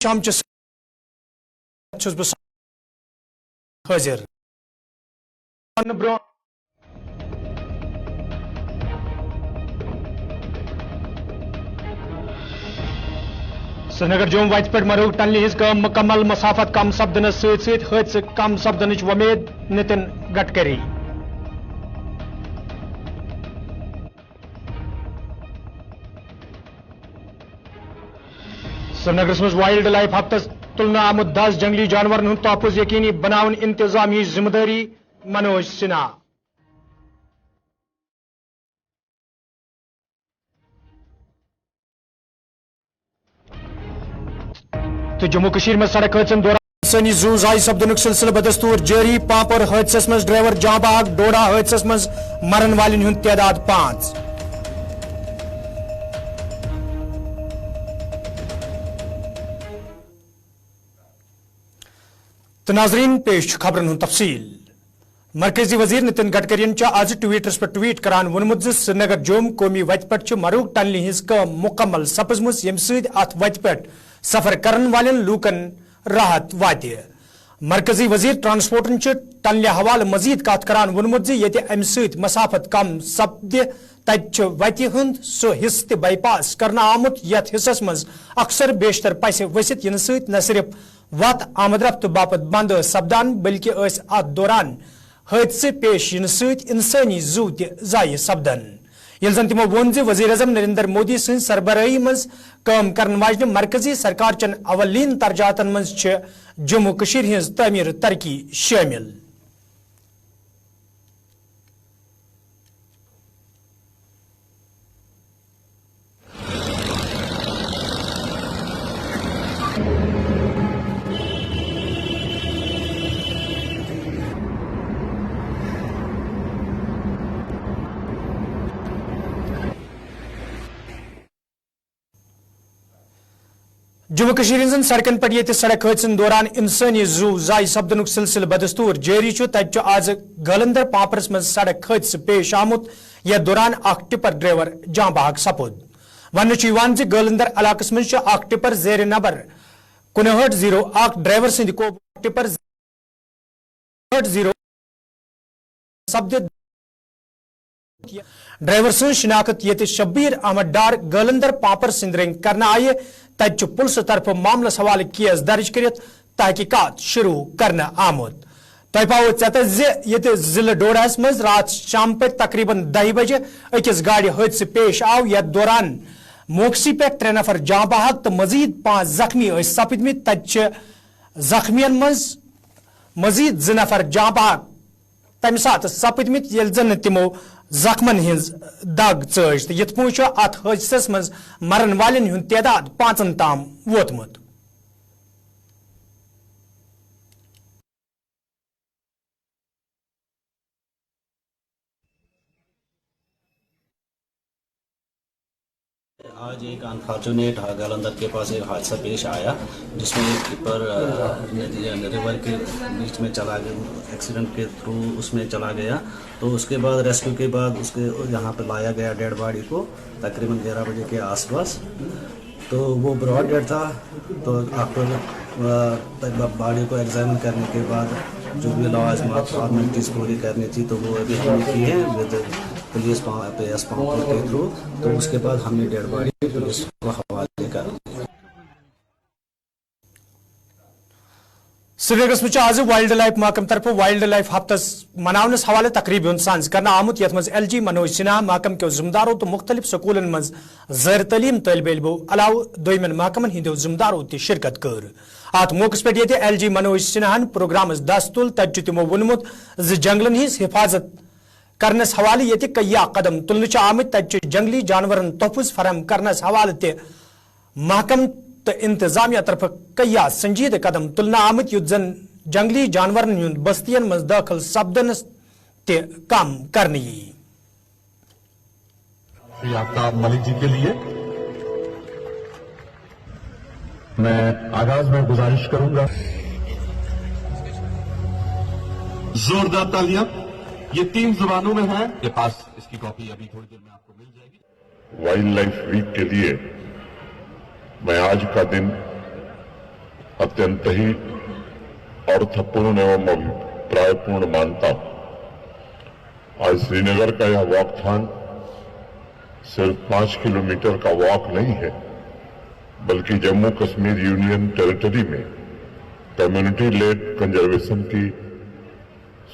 शामचस हाजिर श्रीनगर जोम वत पे मरूग टनल हज मुकम्मल मसाफत कम सपदन सद कम सपदन वमेद नितिन गडकरी श्रीनगर मज वाइल्ड लाइफ हफ्तस तुलना आमुद 10 जंगली जानवर हूं तहफुज यकीनी बनावन इंतजामी जिम्मेदारी मनोज सिन्हा तो जम्मू कश्मीर में सड़क हादसन दौरान इंसानी जू जाय सपदन सिलसिल बदस्तूर जारी पांपोर हादस मज ड्राइवर जाँ बहक डोडा हादस मज मरन वालन हुंद तादाद 5 तो नाजरीन पेश खबरन हुंद तफसील मरकजी वजीर नितिन गडकरियन आज ट्वीटर्स पर ट्वीट करान वोनमुत श्रीनगर जोम कौमी वत पे मरूग टनल हज काम मुकम्मल सपजम यम सत वत पे सफर करन वालन लूकन राहत वात मरकजी वजीर ट्रांसपोर्टन टनल हवाले मजीद कत करान वोनमुत ये अम मसाफत कम सपद तत वत हुंद सो हिस्स त बाईपास करना आमुत यथ हिस्सस मज अक्सर बेशतर पस वसित इन सत न सिर्फ वत आमद रफ्त बापत बंद सपदान बल्कि अत दौरान हादसे पेश इन सत इंसानी जू तय सपदन ये जन तमो वोन वजीर अजम नरेंद्र मोदी सं सरबराही मज काम करन वाजन मरकजी सरकार चन अवलीन तरजातन मज जम्मू कश्मीर हज तमीर तरक्की शामिल जम्मू कश्मीर सड़कन पे ये सड़क हादसन दौरान इंसानी जू जाय सपदन सिलसिल बदस्तूर जारी तत आज गलंदर पापरस मज सड़क हादस पेश आमुत यथ दौरान अख टिपर ड्राइवर जाँ बहक सपुद वन गलंदर इलाकस मज टिपर जेर नबर 5901 ड्राइवर सद को टिपर 0 सपद ड्राइवर सं शिनाख्त ये शब्बीर अहमद डार गलंदर पापर सिंद रंग करना आये तत पुलिस तरफ मामलस हवाले केस दर्ज कर तहकीकात शुरू करना आमुद तह पाओ चत जिले डोडास मज रात शाम पे तकरीबन 10 बजे अकिस गाड़ी हादसे पेश आव यथ दौरान मोकसी पे 3 नफर जाँ बहक तो मजीद 5 जख्मी सपदमत तत जख्मियन मज मजीद 2 नफर जाँ बहक तम सात सपदमत ये जन तमो जख्मन हज दग चज तो यथ पो अत हादस मज मरन वालन हुंद तादाद 5 ताम वोतमुत आज एक अनफॉर्चुनेट गलंदर के पास एक हादसा पेश आया जिसमें एक टिपर रिवर के बीच में चला गया एक्सीडेंट के थ्रू उसमें चला गया तो उसके बाद रेस्क्यू के बाद उसके यहाँ पर लाया गया डेड बॉडी को तकरीबन 11 बजे के आसपास तो वो ब्रॉड डेड था तो आफ्टर बॉडी को एग्जामिन करने के बाद जो भी लवाजमात फॉर्मेलिटीज़ पूरी करनी थी तो वो अभी हमने की है विद पुलिस पांपोर के थ्रू तो उसके बाद हमने डेड बॉडी पुलिस को हवाले कर दी। श्रीनगर में आज वाइल्ड लाइफ महकम तरफ वाइल्ड लाइफ हफ्तस मनावनस हवाले तकरीब सांस करना आमुत यथ मज LG मनोज सिन्हा महकम के जिम्मेदारों तो मुख्तलिफ स्कूलन मज ज़ैर तलीम तलब इल्मो अलाव दोयमन महकमन हिंदो जिम्मेदारों ति शिरकत कर अत मौके पे ये LG मनोज सिन्हान प्रोग्राम दस तुल तत तमो वोनमुत जंगलन हज हिफाजत करनस हवाले ये कया कदम तुलन आमत तत जंगली जानवरन तोहफुज फराहम करनस हवाले ते महकम तो इंतजामिया तरफ कया संजीद कदम तुलना आमत युद्ध जन जंगली जानवरन हुंद बस्तियन मज दाखिल सपदनस ते काम करनी आफ्ताब मलिक जी के लिए मैं आगाज में गुजारिश करूंगा जोरदार तालियां ये 3 जुबानों में है के पास इसकी कॉपी अभी थोड़ी देर में आपको मिल जाएगी। वाइल्ड लाइफ वीक के लिए मैं आज का दिन अत्यंत ही अर्थपूर्ण एवं अभिप्रायपूर्ण मानता हूं। आज श्रीनगर का यह वॉकथॉन सिर्फ 5 किलोमीटर का वॉक नहीं है, बल्कि जम्मू कश्मीर यूनियन टेरिटरी में कम्युनिटी लेड कंजर्वेशन की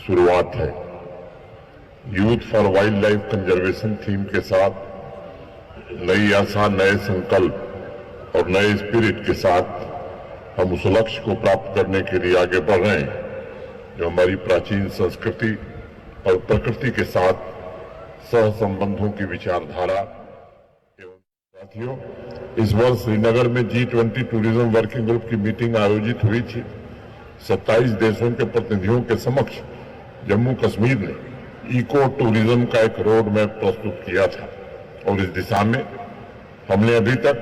शुरुआत है। Youth for wild life conservation theme के साथ नई आशा, नए संकल्प और नए स्पिरिट के साथ हम उस लक्ष्य को प्राप्त करने के लिए आगे बढ़ रहे हैं जो हमारी प्राचीन संस्कृति और प्रकृति के साथ सह संबंधों की विचारधारा एवं साथियों, इस वर्ष श्रीनगर में G20 टूरिज्म वर्किंग ग्रुप की मीटिंग आयोजित हुई थी। 27 देशों के प्रतिनिधियों के समक्ष जम्मू कश्मीर ने इको टूरिज्म का एक रोड मैप प्रस्तुत किया था और इस दिशा में हमने अभी तक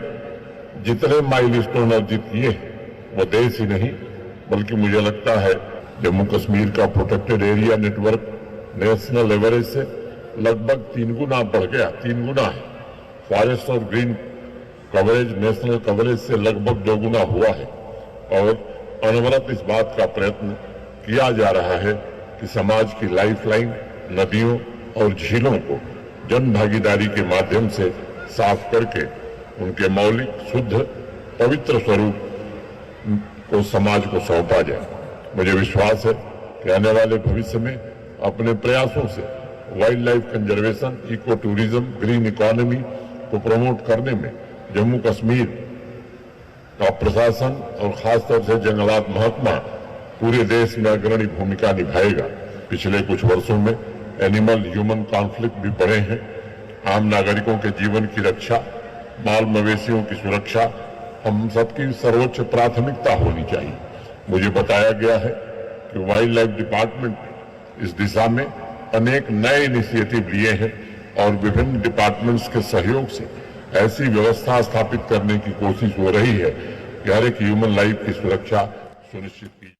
जितने माइलस्टोन अर्जित किए हैं वो देश ही नहीं बल्कि मुझे लगता है जम्मू कश्मीर का protected area network national average से लगभग 3 गुना बढ़ गया, 3 गुना है। फॉरेस्ट और ग्रीन कवरेज नेशनल कवरेज से लगभग 2 गुना हुआ है और अनवरत इस बात का प्रयत्न किया जा रहा है कि समाज की लाइफलाइन नदियों और झीलों को जन भागीदारी के माध्यम से साफ करके उनके मौलिक, शुद्ध, पवित्र स्वरूप को समाज को सौंपा जाए। मुझे विश्वास है कि आने वाले भविष्य में अपने प्रयासों से wildlife conservation, eco tourism, green economy को प्रमोट करने में जम्मू कश्मीर का प्रशासन और खासतौर से जंगलात महकमा पूरे देश में अग्रणी भूमिका निभाएगा। पिछले कुछ वर्षों में एनिमल ह्यूमन कॉन्फ्लिक्ट भी बढ़े हैं। आम नागरिकों के जीवन की रक्षा, माल मवेशियों की सुरक्षा हम सबकी सर्वोच्च प्राथमिकता होनी चाहिए। मुझे बताया गया है कि वाइल्ड लाइफ डिपार्टमेंट ने इस दिशा में अनेक नए इनिशिएटिव लिए हैं और विभिन्न डिपार्टमेंट्स के सहयोग से ऐसी व्यवस्था स्थापित करने की कोशिश हो रही है कि हर एक ह्यूमन लाइफ की सुरक्षा सुनिश्चित की।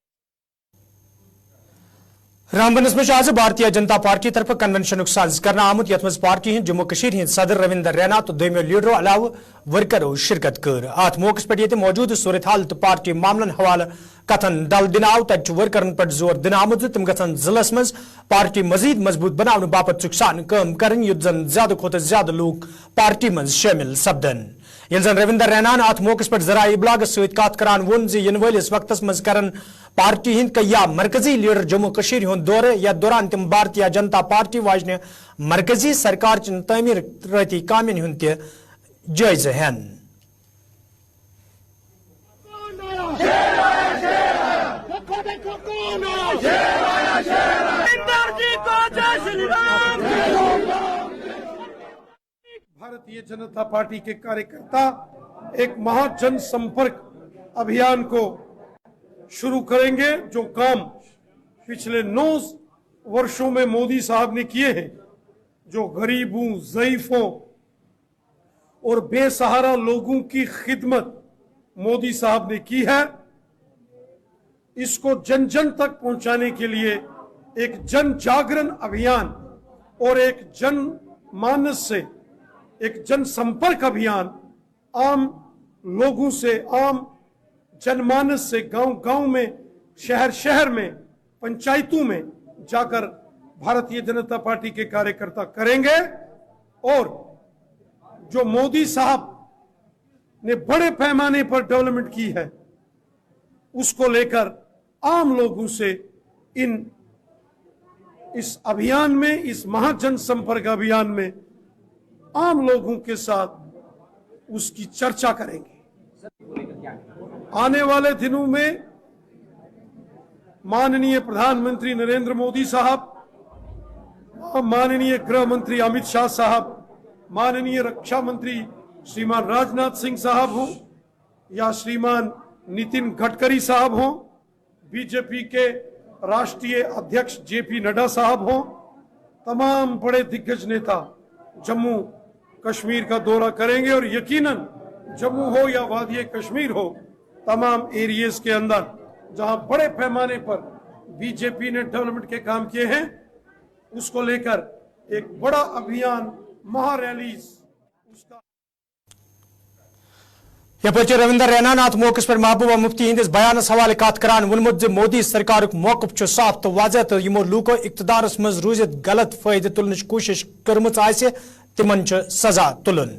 रामबनस में आज भारतीय जनता पार्टी तरफ कन्वेंशन साज करना आमुत यथ पार्टी हंद जम्मू कशीर हंद सदर रविंदर रैना तो दोमो लीडरों अलाव वर्करों शिरकत कर। अत मौके पे मौजूद सूरत हाल तो पार्टी मामलन हवाले कथन दल दिन आव तक वर्करन पर जोर दिन आमुत तम गन जिलस मज पार्टी मजीद मजबूत बनाने बापत चुकसान कम कर युद्ध जन ज्यादा खोत ज्यादा लोग पार्टी मज शामिल सपदन। ये जन रविंदर रैनान अत मौके पर जराए इबलाग सत करान वोन जी वलिस वक्तस मज करन पार्टी हिंद कया मरकजी लीडर जम्मू कशीर हुंद दौरे या दौरान तम भारतीय जनता पार्टी वाजने मरकजी सरकार चन तमीरती कामन हुंद जायजा हेन। भारतीय जनता पार्टी के कार्यकर्ता एक महाजन संपर्क अभियान को शुरू करेंगे। जो काम पिछले 9 वर्षों में मोदी साहब ने किए हैं, जो गरीबों, ज़ईफों और बेसहारा लोगों की खिदमत मोदी साहब ने की है, इसको जन जन तक पहुंचाने के लिए एक जन जागरण अभियान और एक जन मानस से एक जन संपर्क अभियान आम लोगों से, आम जनमानस से गांव गांव में, शहर शहर में, पंचायतों में जाकर भारतीय जनता पार्टी के कार्यकर्ता करेंगे। और जो मोदी साहब ने बड़े पैमाने पर डेवलपमेंट की है उसको लेकर आम लोगों से इस अभियान में, इस महाजन संपर्क अभियान में आम लोगों के साथ उसकी चर्चा करेंगे। आने वाले दिनों में माननीय प्रधानमंत्री नरेंद्र मोदी साहब, माननीय गृह मंत्री अमित शाह साहब, माननीय रक्षा मंत्री श्रीमान राजनाथ सिंह साहब हों या श्रीमान नितिन गडकरी साहब हों, बीजेपी के राष्ट्रीय अध्यक्ष जेपी नड्डा साहब हों, तमाम बड़े दिग्गज नेता जम्मू कश्मीर का दौरा करेंगे और यकीनन जम्मू हो या वादी कश्मीर हो, तमाम एरियाज के अंदर जहां बड़े पैमाने पर बीजेपी ने डेवलपमेंट के काम किए हैं उसको लेकर एक बड़ा अभियान, महारैलीज उसका। यपच रविंदर रैना नाथ मौके पर महबूबा मुफ्ती हंदिस बयानस हवाले कत करान वोनमुत मोदी सरकार मौकफ साफ तो वाजह तो यमो लूको इक्तदारस मज रूजित गलत फायदे तुलने कोशिश कर्मच आसे तिमन सजा तुलन।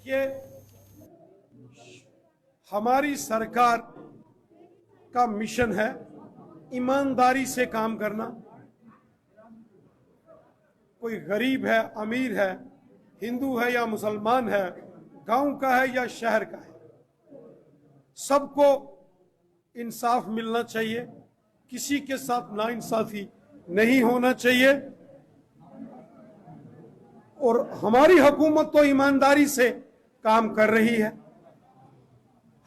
ये हमारी सरकार का मिशन है ईमानदारी से काम करना। कोई गरीब है, अमीर है, हिंदू है या मुसलमान है, गांव का है या शहर का है, सबको इंसाफ मिलना चाहिए, किसी के साथ नाइंसाफी नहीं होना चाहिए। और हमारी हुकूमत तो ईमानदारी से काम कर रही है।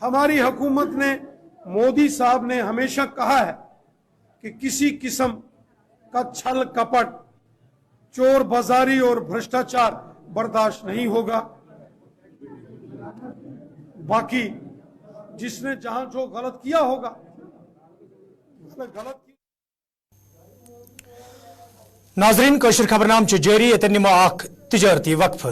हमारी हुकूमत ने, मोदी साहब ने हमेशा कहा है कि किसी किस्म का छल कपट, चोर बाजारी और भ्रष्टाचार बर्दाश्त नहीं होगा। बाकी जिसने जहां जो गलत किया होगा, उसने गलत किया। नाजरीन कशर खबरनाम जारी, निमो तिजारती वक्फ।